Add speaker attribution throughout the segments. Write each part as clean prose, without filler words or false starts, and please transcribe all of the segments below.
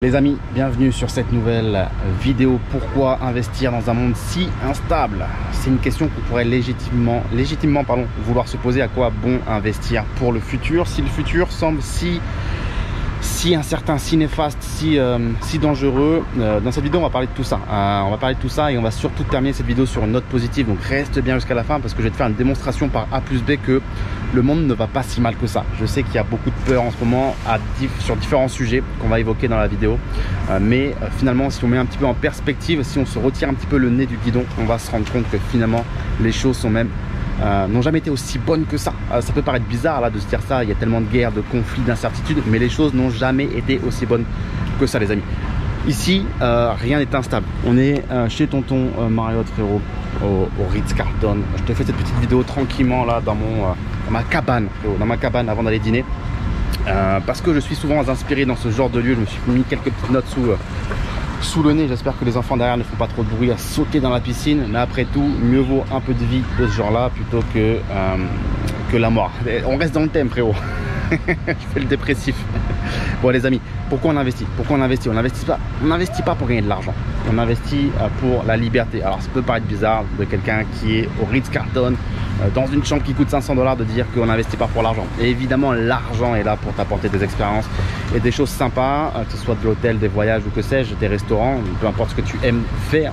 Speaker 1: Les amis, bienvenue sur cette nouvelle vidéo. Pourquoi investir dans un monde si instable? C'est une question qu'on pourrait légitimement vouloir se poser. À quoi bon investir pour le futur si le futur semble si incertain, si néfaste, si dangereux? Dans cette vidéo on va parler de tout ça. Et on va surtout terminer cette vidéo sur une note positive. Donc reste bien jusqu'à la fin parce que je vais te faire une démonstration par A plus B que le monde ne va pas si mal que ça. Je sais qu'il y a beaucoup de peur en ce moment sur différents sujets qu'on va évoquer dans la vidéo. Mais finalement, si on met un petit peu en perspective, si on se retire un petit peu le nez du guidon, on va se rendre compte que finalement les choses sont même n'ont jamais été aussi bonnes que ça. Ça peut paraître bizarre là de se dire ça, il y a tellement de guerres, de conflits, d'incertitudes, mais les choses n'ont jamais été aussi bonnes que ça, les amis. Ici, rien n'est instable. On est chez tonton Marriott, frérot, au Ritz-Carlton. Je te fais cette petite vidéo tranquillement là dans ma cabane, frérot, dans ma cabane avant d'aller dîner. Parce que je suis souvent inspiré dans ce genre de lieu. Je me suis mis quelques petites notes sous le nez. J'espère que les enfants derrière ne font pas trop de bruit à sauter dans la piscine. Mais après tout, mieux vaut un peu de vie de ce genre là plutôt que la mort. On reste dans le thème, frérot. Je fais le dépressif. Bon les amis, pourquoi on investit? On n'investit pas pour gagner de l'argent. On investit pour la liberté. Alors ça peut paraître bizarre de quelqu'un qui est au Ritz-Carlton dans une chambre qui coûte 500 $ de dire qu'on n'investit pas pour l'argent. Et évidemment l'argent est là pour t'apporter des expériences et des choses sympas, que ce soit de l'hôtel, des voyages ou que sais-je, des restaurants, peu importe ce que tu aimes faire.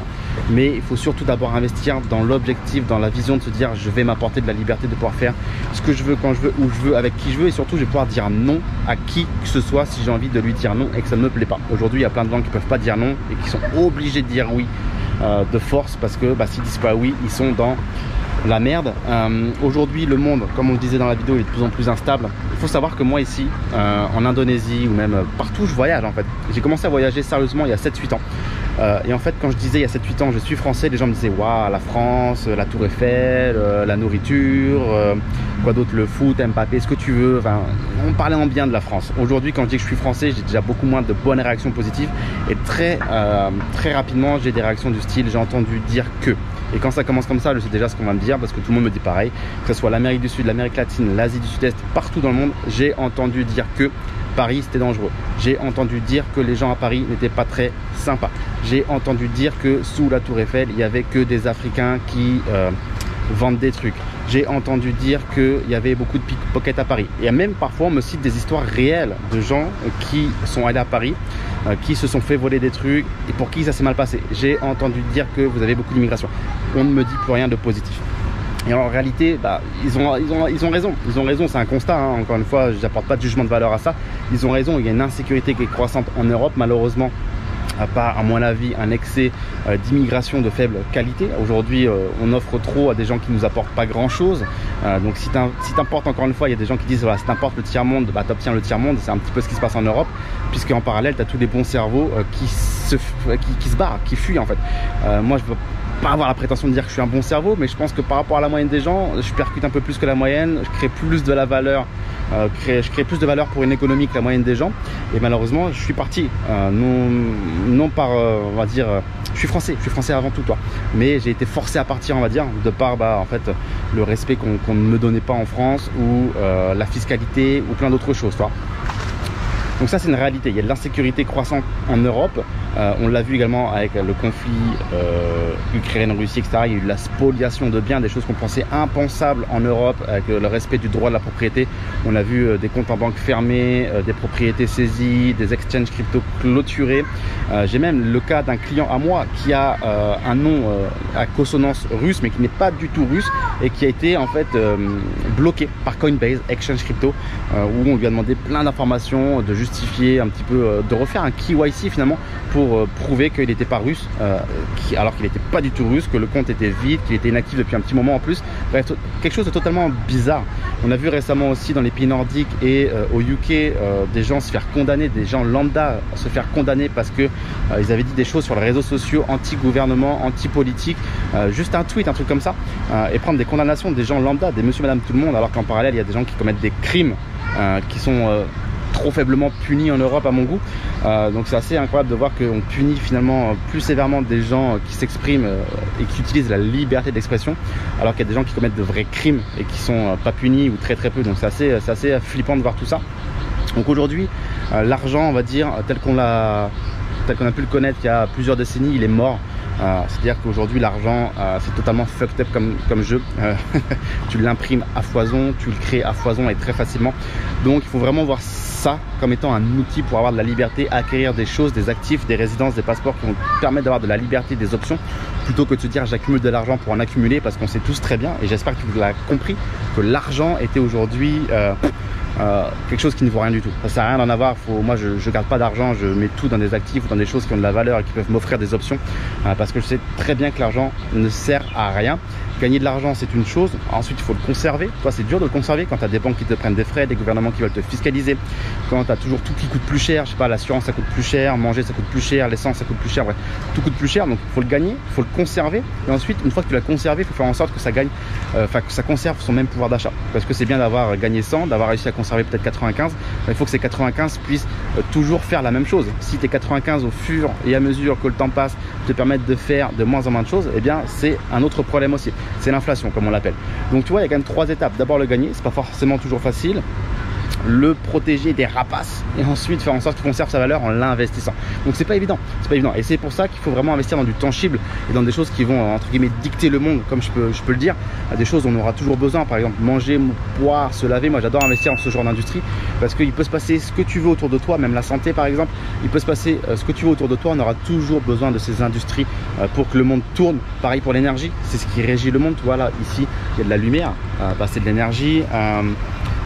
Speaker 1: Mais il faut surtout d'abord investir dans l'objectif, dans la vision de se dire je vais m'apporter de la liberté de pouvoir faire ce que je veux, quand je veux, où je veux, avec qui je veux. Et surtout je vais pouvoir dire non à qui que ce soit si j'ai envie de lui dire non et que ça ne me plaît pas. Aujourd'hui il y a plein de gens qui ne peuvent pas dire non et qui sont obligés de dire oui de force parce que s'ils disent pas oui, ils sont dans la merde. Aujourd'hui le monde, comme on le disait dans la vidéo, il est de plus en plus instable. Il faut savoir que moi ici en Indonésie ou même partout où je voyage en fait, j'ai commencé à voyager sérieusement il y a 7-8 ans. Et en fait quand je disais il y a 7-8 ans je suis français, les gens me disaient waouh, la France, la Tour Eiffel, la nourriture, quoi d'autre, le foot, Mbappé, ce que tu veux. Enfin, on parlait en bien de la France. Aujourd'hui quand je dis que je suis français, j'ai déjà beaucoup moins de bonnes réactions positives et très rapidement j'ai des réactions du style j'ai entendu dire que. Et quand ça commence comme ça, je sais déjà ce qu'on va me dire parce que tout le monde me dit pareil, que ce soit l'Amérique du Sud, l'Amérique latine, l'Asie du Sud-Est, partout dans le monde, j'ai entendu dire que Paris c'était dangereux. J'ai entendu dire que les gens à Paris n'étaient pas très sympas. J'ai entendu dire que sous la Tour Eiffel, il n'y avait que des Africains qui vendent des trucs. J'ai entendu dire qu'il y avait beaucoup de pickpockets à Paris. Et même parfois on me cite des histoires réelles de gens qui sont allés à Paris, qui se sont fait voler des trucs et pour qui ça s'est mal passé. J'ai entendu dire que vous avez beaucoup d'immigration. On ne me dit plus rien de positif. Et en réalité, ils ont raison. Ils ont raison, c'est un constat. Hein. Encore une fois, je n'apporte pas de jugement de valeur à ça. Ils ont raison, il y a une insécurité qui est croissante en Europe, malheureusement. À mon avis, un excès d'immigration de faible qualité. Aujourd'hui, on offre trop à des gens qui nous apportent pas grand chose. Donc si t'importes, encore une fois, il y a des gens qui disent voilà, si t'importes le tiers-monde, t'obtiens le tiers-monde. C'est un petit peu ce qui se passe en Europe, puisque en parallèle, tu as tous les bons cerveaux qui se barrent, qui fuient en fait. Moi, je veux pas avoir la prétention de dire que je suis un bon cerveau, mais je pense que par rapport à la moyenne des gens, je percute un peu plus que la moyenne, je crée plus de la valeur, je crée plus de valeur pour une économie que la moyenne des gens. Et malheureusement, je suis parti, non par, on va dire, je suis français avant tout, toi. Mais j'ai été forcé à partir, on va dire, de par en fait, le respect qu'on ne me donnait pas en France ou la fiscalité ou plein d'autres choses, toi. Donc ça c'est une réalité, il y a de l'insécurité croissante en Europe, on l'a vu également avec le conflit Ukraine-Russie, etc. Il y a eu de la spoliation de biens, des choses qu'on pensait impensables en Europe avec le respect du droit de la propriété. On a vu des comptes en banque fermés, des propriétés saisies, des exchanges crypto clôturés. J'ai même le cas d'un client à moi qui a un nom à consonance russe mais qui n'est pas du tout russe et qui a été en fait bloqué par Coinbase, exchange crypto, où on lui a demandé plein d'informations, de justifier un petit peu, de refaire un KYC finalement pour prouver qu'il n'était pas russe, alors qu'il n'était pas du tout russe, que le compte était vide, qu'il était inactif depuis un petit moment en plus. Bref, quelque chose de totalement bizarre. On a vu récemment aussi dans les pays nordiques et au UK des gens se faire condamner, des gens lambda se faire condamner parce que ils avaient dit des choses sur les réseaux sociaux anti-gouvernement, anti-politique, juste un tweet, un truc comme ça, et prendre des condamnations des gens lambda, des monsieur, madame, tout le monde, alors qu'en parallèle il y a des gens qui commettent des crimes qui sont trop faiblement punis en Europe à mon goût. Donc c'est assez incroyable de voir qu'on punit finalement plus sévèrement des gens qui s'expriment et qui utilisent la liberté d'expression, alors qu'il y a des gens qui commettent de vrais crimes et qui sont pas punis ou très peu. Donc c'est assez flippant de voir tout ça. Donc aujourd'hui, L'argent, on va dire, tel qu'on a pu le connaître il y a plusieurs décennies, il est mort. C'est-à-dire qu'aujourd'hui l'argent c'est totalement fucked up comme jeu. Tu l'imprimes à foison, tu le crées à foison et très facilement. Donc il faut vraiment voir ça comme étant un outil pour avoir de la liberté, acquérir des choses, des actifs, des résidences, des passeports qui vont te permettre d'avoir de la liberté, des options, plutôt que de se dire j'accumule de l'argent pour en accumuler, parce qu'on sait tous très bien, et j'espère que tu l'as compris, que l'argent était aujourd'hui quelque chose qui ne vaut rien du tout. Ça sert à rien d'en avoir. Moi je garde pas d'argent, je mets tout dans des actifs ou dans des choses qui ont de la valeur et qui peuvent m'offrir des options, parce que je sais très bien que l'argent ne sert à rien. Gagner de l'argent c'est une chose, ensuite il faut le conserver. Toi c'est dur de le conserver quand tu as des banques qui te prennent des frais, des gouvernements qui veulent te fiscaliser, quand tu as toujours tout qui coûte plus cher, je sais pas, l'assurance ça coûte plus cher, manger ça coûte plus cher, l'essence ça coûte plus cher, bref, tout coûte plus cher. Donc il faut le gagner, il faut le conserver, et ensuite une fois que tu l'as conservé, il faut faire en sorte que ça gagne, que ça conserve son même pouvoir d'achat, parce que c'est bien d'avoir gagné 100, d'avoir réussi à conserver peut-être 95, mais il faut que ces 95 puissent toujours faire la même chose. Si tes 95 au fur et à mesure que le temps passe te permettent de faire de moins en moins de choses, eh bien c'est un autre problème aussi, c'est l'inflation comme on l'appelle. Donc tu vois, il y a quand même 3 étapes. D'abord le gagner, c'est pas forcément toujours facile, le protéger des rapaces, et ensuite faire en sorte qu'il conserve sa valeur en l'investissant. Donc c'est pas évident, et c'est pour ça qu'il faut vraiment investir dans du tangible et dans des choses qui vont entre guillemets dicter le monde, comme je peux le dire, des choses dont on aura toujours besoin, par exemple manger, boire, se laver. Moi j'adore investir dans ce genre d'industrie, parce qu'il peut se passer ce que tu veux autour de toi, même la santé par exemple, il peut se passer ce que tu veux autour de toi, on aura toujours besoin de ces industries pour que le monde tourne. Pareil pour l'énergie, c'est ce qui régit le monde. Tu vois là, ici il y a de la lumière, c'est de l'énergie.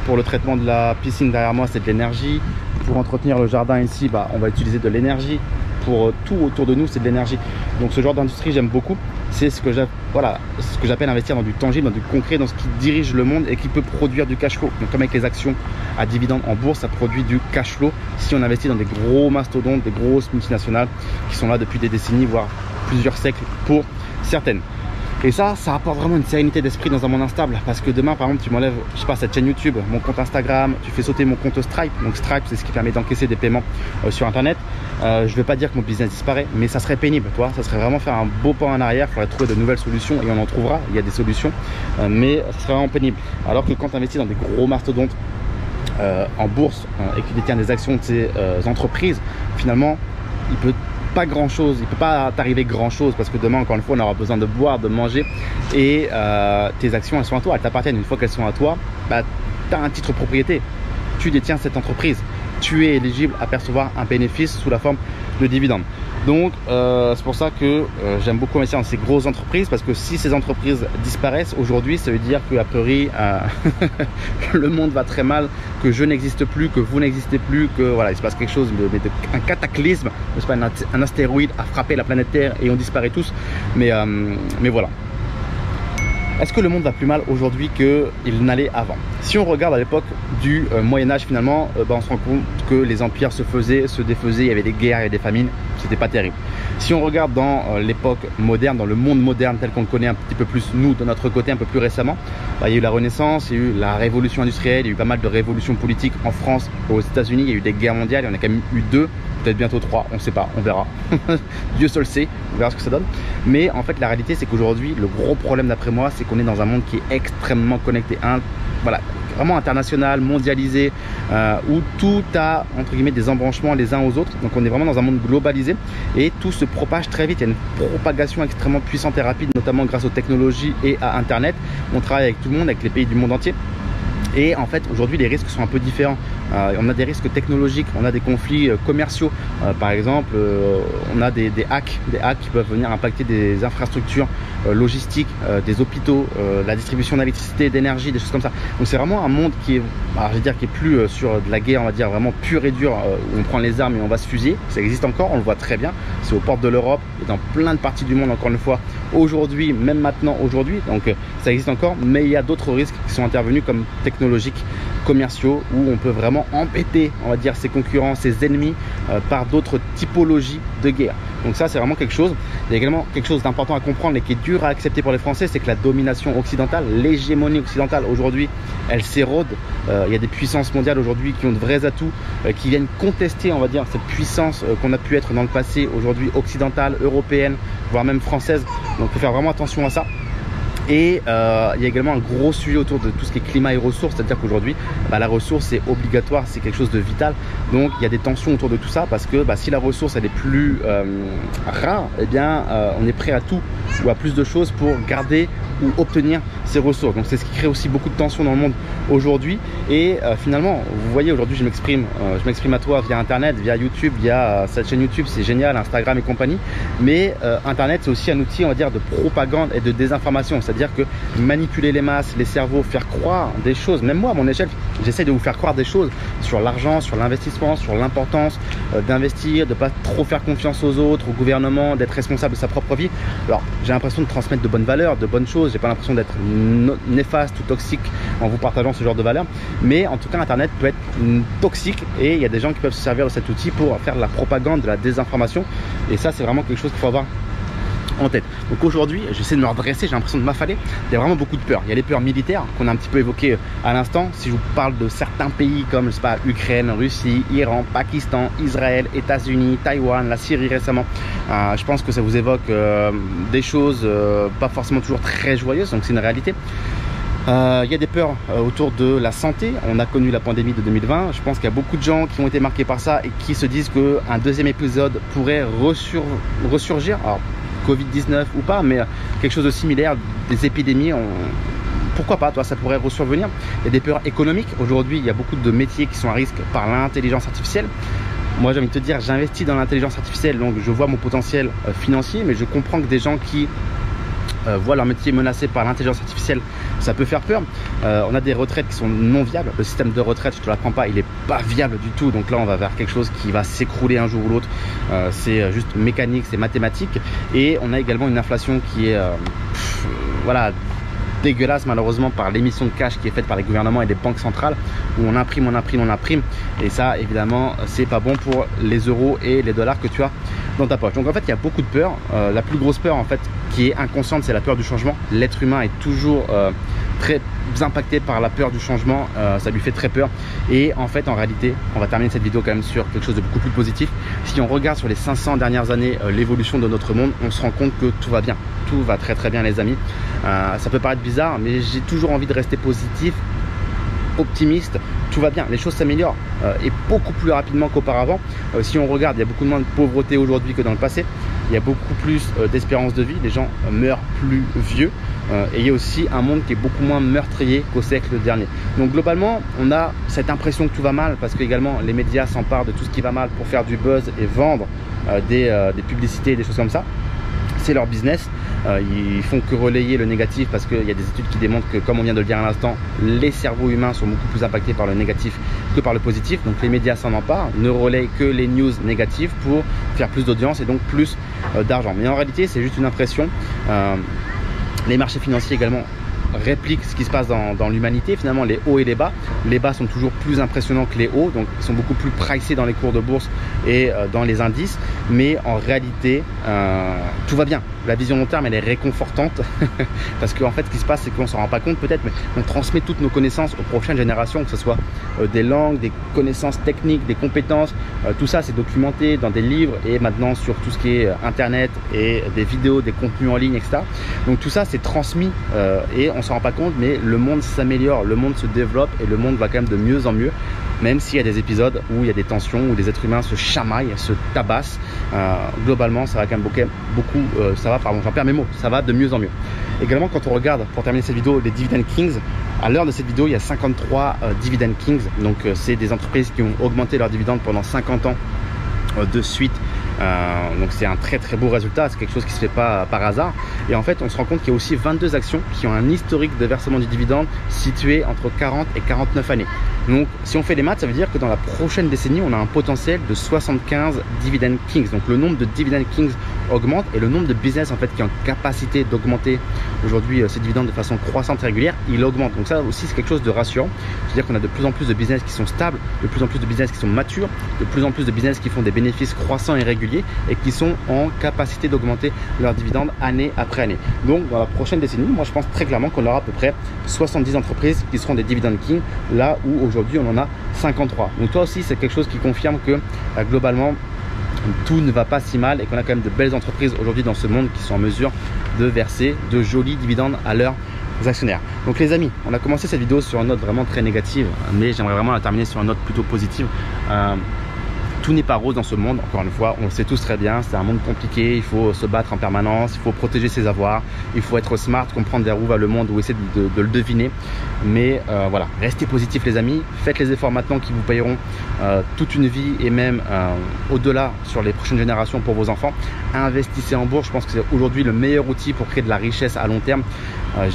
Speaker 1: Pour le traitement de la piscine derrière moi, c'est de l'énergie. Pour entretenir le jardin ici, on va utiliser de l'énergie. Pour tout autour de nous, c'est de l'énergie. Donc ce genre d'industrie, j'aime beaucoup. C'est ce que j'appelle investir dans du tangible, dans du concret, dans ce qui dirige le monde et qui peut produire du cash flow. Donc comme avec les actions à dividendes en bourse, ça produit du cash flow si on investit dans des gros mastodontes, des grosses multinationales qui sont là depuis des décennies, voire plusieurs siècles pour certaines. Et ça apporte vraiment une sérénité d'esprit dans un monde instable, parce que demain par exemple tu m'enlèves, je sais pas, cette chaîne YouTube, mon compte Instagram, tu fais sauter mon compte Stripe. Donc Stripe c'est ce qui permet d'encaisser des paiements sur internet. Je vais pas dire que mon business disparaît, mais ça serait pénible, toi. Ça serait vraiment faire un beau pas en arrière. Il faudrait trouver de nouvelles solutions, et on en trouvera, il y a des solutions, mais ça serait vraiment pénible. Alors que quand tu investis dans des gros mastodontes en bourse et que tu détiens des actions de ces entreprises, finalement il peut pas grand chose, il peut pas t'arriver grand chose, parce que demain encore une fois on aura besoin de boire, de manger, et tes actions elles sont à toi, elles t'appartiennent. Une fois qu'elles sont à toi, tu as un titre propriété, tu détiens cette entreprise, tu es éligible à percevoir un bénéfice sous la forme de dividendes. Donc c'est pour ça que j'aime beaucoup investir dans ces grosses entreprises, parce que si ces entreprises disparaissent aujourd'hui, ça veut dire qu'a priori le monde va très mal, que je n'existe plus, que vous n'existez plus, que voilà, il se passe quelque chose, un cataclysme, n'est-ce pas, un astéroïde a frappé la planète Terre et on disparaît tous. Mais voilà. Est-ce que le monde va plus mal aujourd'hui qu'il n'allait avant? Si on regarde à l'époque du Moyen-Âge, finalement, on se rend compte que les empires se faisaient, se défaisaient, il y avait des guerres et des famines, c'était pas terrible. Si on regarde dans l'époque moderne, dans le monde moderne tel qu'on le connaît un petit peu plus, nous, de notre côté, un peu plus récemment, il y a eu la Renaissance, il y a eu la révolution industrielle, il y a eu pas mal de révolutions politiques en France, aux États-Unis, il y a eu des guerres mondiales, il y en a quand même eu 2. Peut-être bientôt 3, on ne sait pas, on verra. Dieu seul sait, on verra ce que ça donne. Mais en fait, la réalité, c'est qu'aujourd'hui, le gros problème d'après moi, c'est qu'on est dans un monde qui est extrêmement connecté. Voilà, vraiment international, mondialisé, où tout a, entre guillemets, des embranchements les uns aux autres. Donc on est vraiment dans un monde globalisé et tout se propage très vite. Il y a une propagation extrêmement puissante et rapide, notamment grâce aux technologies et à Internet. On travaille avec tout le monde, avec les pays du monde entier. Et en fait aujourd'hui les risques sont un peu différents. On a des risques technologiques, on a des conflits commerciaux, par exemple on a des hacks qui peuvent venir impacter des infrastructures logistiques, des hôpitaux, la distribution d'électricité, d'énergie, des choses comme ça. Donc c'est vraiment un monde qui est, je vais dire, qui est plus sur de la guerre, on va dire vraiment pure et dure, où on prend les armes et on va se fusiller. Ça existe encore, on le voit très bien, c'est aux portes de l'Europe et dans plein de parties du monde, encore une fois, aujourd'hui, même maintenant aujourd'hui. Donc ça existe encore, mais il y a d'autres risques qui sont intervenus, comme technologiques, commerciaux, où on peut vraiment embêter, on va dire, ses concurrents, ses ennemis par d'autres typologies de guerre. Donc ça c'est vraiment quelque chose. Il y a également quelque chose d'important à comprendre et qui est dur à accepter pour les Français, c'est que la domination occidentale, l'hégémonie occidentale aujourd'hui, elle s'érode. Il y a des puissances mondiales aujourd'hui qui ont de vrais atouts, qui viennent contester, on va dire, cette puissance qu'on a pu être dans le passé, aujourd'hui occidentale, européenne, voire même française. Donc il faut faire vraiment attention à ça. Et il y a également un gros sujet autour de tout ce qui est climat et ressources, c'est-à-dire qu'aujourd'hui, la ressource est obligatoire, c'est quelque chose de vital. Donc il y a des tensions autour de tout ça parce que si la ressource elle est plus rare, eh bien on est prêt à tout ou à plus de choses pour garder ou obtenir ces ressources. Donc c'est ce qui crée aussi beaucoup de tensions dans le monde aujourd'hui. Et finalement, vous voyez, aujourd'hui je m'exprime à toi via Internet, via YouTube, via cette chaîne YouTube, c'est génial, Instagram et compagnie. Mais Internet c'est aussi un outil, on va dire, de propagande et de désinformation. C'est-à-dire que manipuler les masses, les cerveaux, faire croire des choses, même moi à mon échelle, j'essaie de vous faire croire des choses sur l'argent, sur l'investissement, sur l'importance d'investir, de ne pas trop faire confiance aux autres, au gouvernement, d'être responsable de sa propre vie. Alors j'ai l'impression de transmettre de bonnes valeurs, de bonnes choses. J'ai pas l'impression d'être néfaste ou toxique en vous partageant ce genre de valeurs, mais en tout cas Internet peut être toxique et il y a des gens qui peuvent se servir de cet outil pour faire de la propagande, de la désinformation, et ça c'est vraiment quelque chose qu'il faut avoir en tête. Donc aujourd'hui, j'essaie de me redresser, j'ai l'impression de m'affaler. Il y a vraiment beaucoup de peurs. Il y a les peurs militaires qu'on a un petit peu évoquées à l'instant. Si je vous parle de certains pays comme, je sais pas, Ukraine, Russie, Iran, Pakistan, Israël, États-Unis, Taïwan, la Syrie récemment, je pense que ça vous évoque des choses pas forcément toujours très joyeuses, donc c'est une réalité. Il y a des peurs autour de la santé. On a connu la pandémie de 2020. Je pense qu'il y a beaucoup de gens qui ont été marqués par ça et qui se disent qu'un deuxième épisode pourrait ressurgir. Alors, Covid-19 ou pas, mais quelque chose de similaire, des épidémies, pourquoi pas, ça pourrait ressurvenir. Il y a des peurs économiques. Aujourd'hui, il y a beaucoup de métiers qui sont à risque par l'intelligence artificielle. Moi, j'ai envie de te dire, j'investis dans l'intelligence artificielle, donc je vois mon potentiel financier, mais je comprends que des gens qui voient leur métier menacé par l'intelligence artificielle, ça peut faire peur. On a des retraites qui sont non viables. Le système de retraite, je te l'apprends pas, il est pas viable du tout. Donc là, on va vers quelque chose qui va s'écrouler un jour ou l'autre. C'est juste mécanique, c'est mathématique. Et on a également une inflation qui est voilà, dégueulasse malheureusement par l'émission de cash qui est faite par les gouvernements et les banques centrales, où on imprime, on imprime, on imprime, et ça évidemment c'est pas bon pour les euros et les dollars que tu as dans ta poche. Donc en fait il y a beaucoup de peur. La plus grosse peur en fait qui est inconsciente, c'est la peur du changement. L'être humain est toujours très impacté par la peur du changement, ça lui fait très peur. Et en fait en réalité, on va terminer cette vidéo quand même sur quelque chose de beaucoup plus positif. Si on regarde sur les 500 dernières années l'évolution de notre monde, on se rend compte que tout va bien, tout va très très bien les amis. Ça peut paraître bizarre, mais j'ai toujours envie de rester positif, optimiste. Tout va bien, les choses s'améliorent et beaucoup plus rapidement qu'auparavant. Si on regarde, il y a beaucoup moins de pauvreté aujourd'hui que dans le passé. Il y a beaucoup plus d'espérance de vie, les gens meurent plus vieux, et il y a aussi un monde qui est beaucoup moins meurtrier qu'au siècle dernier. Donc globalement, on a cette impression que tout va mal parce que également les médias s'emparent de tout ce qui va mal pour faire du buzz et vendre des publicités, des choses comme ça. C'est leur business. Ils font que relayer le négatif parce qu'il y a des études qui démontrent que, comme on vient de le dire à l'instant, les cerveaux humains sont beaucoup plus impactés par le négatif que par le positif. Donc les médias s'en emparent, ne relayent que les news négatives pour faire plus d'audience et donc plus d'argent. Mais en réalité, c'est juste une impression. Les marchés financiers également répliquent ce qui se passe dans l'humanité, finalement les hauts et les bas. Les bas sont toujours plus impressionnants que les hauts, donc ils sont beaucoup plus pricés dans les cours de bourse et dans les indices, mais en réalité tout va bien. La vision long terme elle est réconfortante parce qu'en fait ce qui se passe c'est qu'on s'en rend pas compte peut-être, mais on transmet toutes nos connaissances aux prochaines générations, que ce soit des langues, des connaissances techniques, des compétences, tout ça c'est documenté dans des livres et maintenant sur tout ce qui est internet et des vidéos, des contenus en ligne, etc. Donc tout ça c'est transmis et on s'en rend pas compte, mais le monde s'améliore, le monde se développe et le monde va quand même de mieux en mieux, même s'il y a des épisodes où il y a des tensions, où les êtres humains se chamaillent, se tabassent. Globalement ça va quand même beaucoup, ça va, pardon, j'en perds mes mots, ça va de mieux en mieux. Également quand on regarde, pour terminer cette vidéo, les Dividend Kings, à l'heure de cette vidéo il y a 53 Dividend Kings, donc c'est des entreprises qui ont augmenté leurs dividendes pendant 50 ans de suite. Donc c'est un très très beau résultat, c'est quelque chose qui se fait pas par hasard. Et en fait on se rend compte qu'il y a aussi 22 actions qui ont un historique de versement du dividende situé entre 40 et 49 années. Donc si on fait les maths, ça veut dire que dans la prochaine décennie on a un potentiel de 75 Dividend Kings. Donc le nombre de Dividend Kings augmente et le nombre de business en fait qui est en capacité d'augmenter aujourd'hui ces dividendes de façon croissante et régulière, il augmente. Donc ça aussi c'est quelque chose de rassurant, c'est-à-dire qu'on a de plus en plus de business qui sont stables, de plus en plus de business qui sont matures, de plus en plus de business qui font des bénéfices croissants et réguliers et qui sont en capacité d'augmenter leurs dividendes année après année. Donc dans la prochaine décennie, moi je pense très clairement qu'on aura à peu près 70 entreprises qui seront des Dividend Kings, là où aujourd'hui on en a 53. Donc toi aussi c'est quelque chose qui confirme que globalement tout ne va pas si mal et qu'on a quand même de belles entreprises aujourd'hui dans ce monde qui sont en mesure de verser de jolis dividendes à leurs actionnaires. Donc les amis, on a commencé cette vidéo sur une note vraiment très négative, mais j'aimerais vraiment la terminer sur une note plutôt positive. Tout n'est pas rose dans ce monde, encore une fois, on le sait tous très bien, c'est un monde compliqué, il faut se battre en permanence, il faut protéger ses avoirs, il faut être smart, comprendre vers où va le monde ou essayer de le deviner. Mais voilà, restez positifs les amis, faites les efforts maintenant qui vous payeront toute une vie et même au-delà sur les prochaines générations pour vos enfants. Investissez en bourse, je pense que c'est aujourd'hui le meilleur outil pour créer de la richesse à long terme.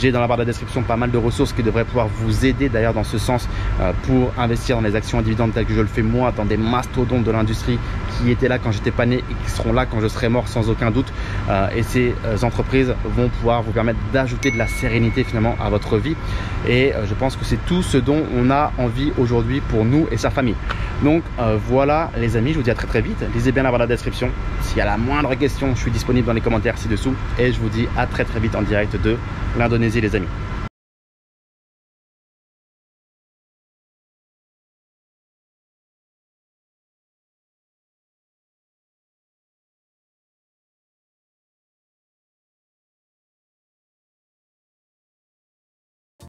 Speaker 1: J'ai dans la barre de la description pas mal de ressources qui devraient pouvoir vous aider d'ailleurs dans ce sens pour investir dans les actions à dividendes telles que je le fais moi, dans des mastodontes de l'industrie qui étaient là quand j'étais pas né et qui seront là quand je serai mort sans aucun doute. Et ces entreprises vont pouvoir vous permettre d'ajouter de la sérénité finalement à votre vie. Et je pense que c'est tout ce dont on a envie aujourd'hui pour nous et sa famille. Donc voilà les amis, je vous dis à très vite. Lisez bien la barre de la description. S'il y a la moindre question, je suis disponible dans les commentaires ci-dessous. Et je vous dis à très vite en direct de l'Indonésie les amis.